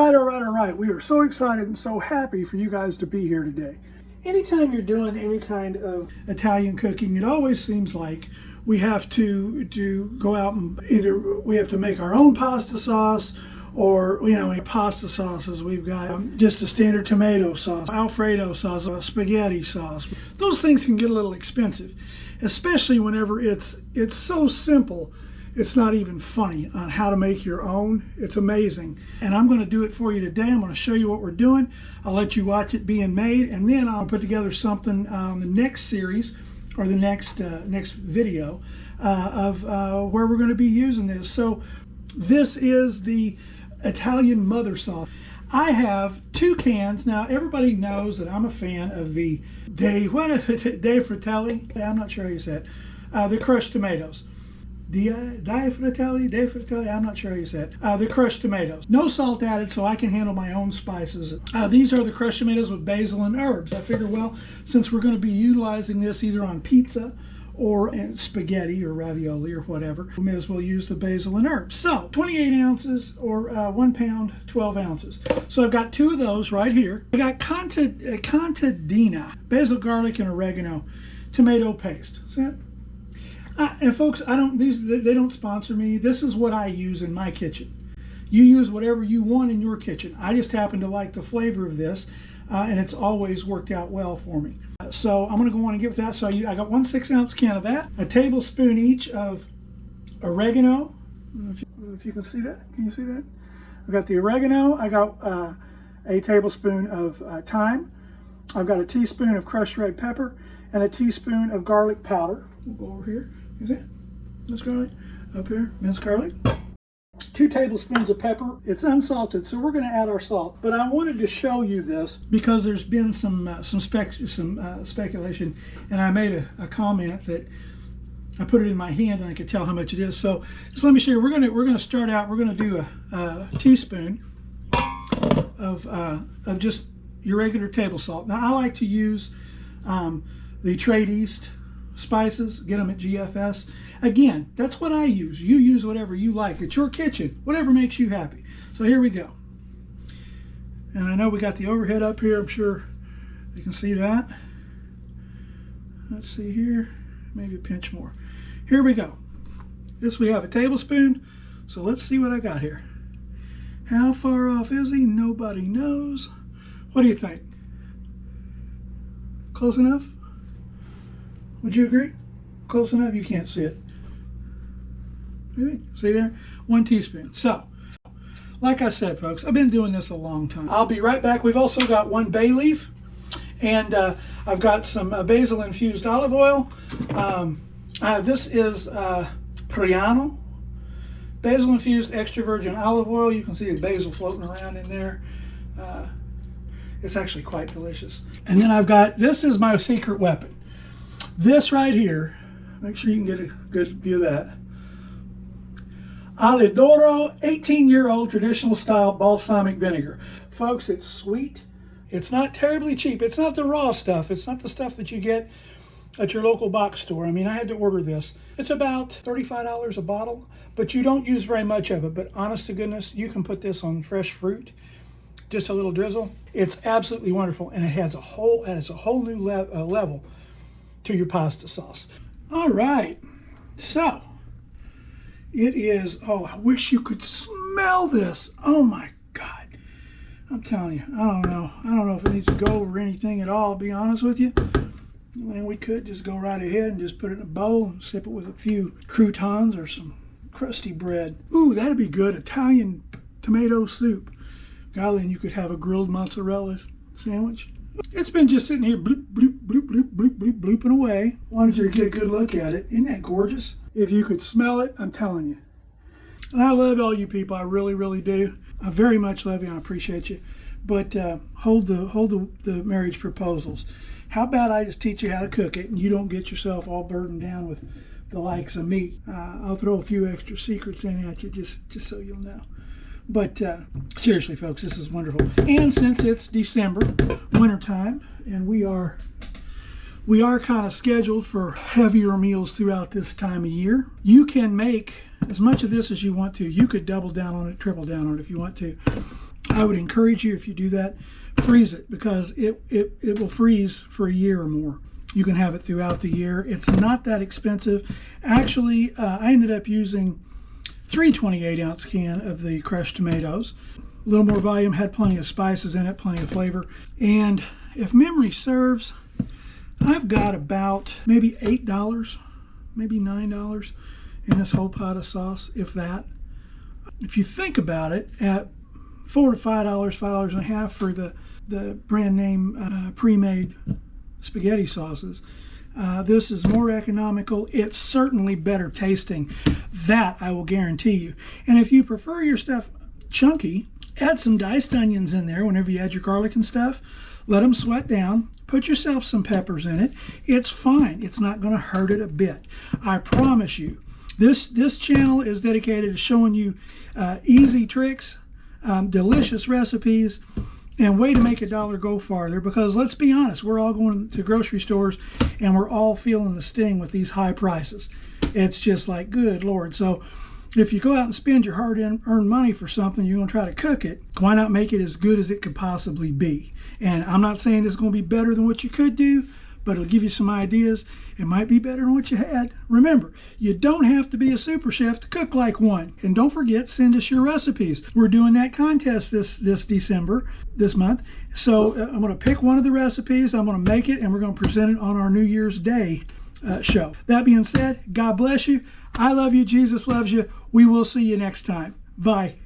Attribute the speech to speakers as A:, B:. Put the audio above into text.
A: All right. We are so excited and so happy for you guys to be here today. Anytime you're doing any kind of Italian cooking, it always seems like we have to go out and either we have to make our own pasta sauce, or pasta sauces. We've got just a standard tomato sauce, Alfredo sauce, spaghetti sauce. Those things can get a little expensive, especially whenever it's so simple. It's not even funny on how to make your own. It's amazing. And I'm going to do it for you today. I'm going to show you what we're doing. I'll let you watch it being made, and then I'll put together something on the next series or the next video of where we're going to be using this. So this is the Italian mother sauce. I have 2 cans. Now everybody knows that I'm a fan of the De Fratelli. I'm not sure how you say it. The crushed tomatoes. De Fratelli, I'm not sure how you said it. The crushed tomatoes. No salt added, so I can handle my own spices. These are the crushed tomatoes with basil and herbs. I figure, well, since we're going to be utilizing this either on pizza or spaghetti or ravioli or whatever, we may as well use the basil and herbs. So 28 ounces or 1 pound, 12 ounces. So I've got 2 of those right here. I got contadina, basil, garlic, and oregano tomato paste. See that? And folks, they don't sponsor me. This is what I use in my kitchen. You use whatever you want in your kitchen. I just happen to like the flavor of this, and it's always worked out well for me. So I'm going to go on and give it that. So I got 1 6-ounce can of that, a tablespoon each of oregano. If you can see that, can you see that? I've got the oregano. I got a tablespoon of thyme. I've got a teaspoon of crushed red pepper and a teaspoon of garlic powder. We'll go over here. Is it? Minced garlic up here. Minced garlic. 2 tablespoons of pepper. It's unsalted, so we're going to add our salt. But I wanted to show you this because there's been some speculation, and I made a comment that I put it in my hand and I could tell how much it is. So just let me show you. We're going to start out. We're going to do a teaspoon of just your regular table salt. Now I like to use the Trade East spices. Get them at GFS. Again, that's what I use. You use whatever you like. It's your kitchen, whatever makes you happy. So here we go. And I know we got the overhead up here. I'm sure you can see that. Let's see here, maybe a pinch more. Here we go. This we have a tablespoon. So let's see what I got here. How far off is he? Nobody knows. What do you think? Close enough? Would you agree? Close enough? You can't see it. See there? 1 teaspoon. So, like I said, folks, I've been doing this a long time. I'll be right back. We've also got 1 bay leaf, and I've got some basil infused olive oil. This is Priano basil infused extra virgin olive oil. You can see the basil floating around in there. It's actually quite delicious. And then I've got, this is my secret weapon. This right here, make sure you can get a good view of that. Alidoro 18-year-old traditional style balsamic vinegar. Folks, it's sweet. It's not terribly cheap. It's not the raw stuff. It's not the stuff that you get at your local box store. I mean, I had to order this. It's about $35 a bottle, but you don't use very much of it. But honest to goodness, you can put this on fresh fruit. Just a little drizzle. It's absolutely wonderful, and it adds a whole new level to your pasta sauce. All right, so it is. Oh, I wish you could smell this. Oh my God, I'm telling you, I don't know if it needs to go over anything at all, to be honest with you. And we could just go right ahead and just put it in a bowl and sip it with a few croutons or some crusty bread. Ooh, that'd be good. Italian tomato soup. Golly, and you could have a grilled mozzarella sandwich. It's been just sitting here bloop, bloop, bloop, bloop, bloop, bloop, blooping away. Wanted you to get a good look at it. Isn't that gorgeous? If you could smell it, I'm telling you. And I love all you people. I really, really do. I very much love you. I appreciate you. But hold the marriage proposals. How about I just teach you how to cook it and you don't get yourself all burdened down with the likes of me. I'll throw a few extra secrets in at you just so you'll know. But seriously, folks, this is wonderful. And since it's December, wintertime, and we are kind of scheduled for heavier meals throughout this time of year, you can make as much of this as you want to. You could double down on it, triple down on it if you want to. I would encourage you, if you do that, freeze it, because it will freeze for a year or more. You can have it throughout the year. It's not that expensive. Actually, I ended up using 3 28-ounce can of the crushed tomatoes. A little more volume, had plenty of spices in it, plenty of flavor. And if memory serves, I've got about maybe $8, maybe $9 in this whole pot of sauce, if that. If you think about it, at $4 to $5, $5.50 for the brand name pre-made spaghetti sauces, this is more economical. It's certainly better tasting. That I will guarantee you. And if you prefer your stuff chunky, add some diced onions in there whenever you add your garlic and stuff. Let them sweat down. Put yourself some peppers in it. It's fine. It's not going to hurt it a bit. I promise you. This channel is dedicated to showing you easy tricks, delicious recipes, and way to make a dollar go farther, because let's be honest, we're all going to grocery stores and we're all feeling the sting with these high prices. It's just like, good Lord. So if you go out and spend your hard-earned money for something, you're going to try to cook it, why not make it as good as it could possibly be? And I'm not saying it's going to be better than what you could do, but it'll give you some ideas. It might be better than what you had. Remember, you don't have to be a super chef to cook like one. And don't forget, send us your recipes. We're doing that contest this December, this month. So I'm going to pick one of the recipes, I'm going to make it, and we're going to present it on our New Year's Day show. That being said, God bless you. I love you. Jesus loves you. We will see you next time. Bye.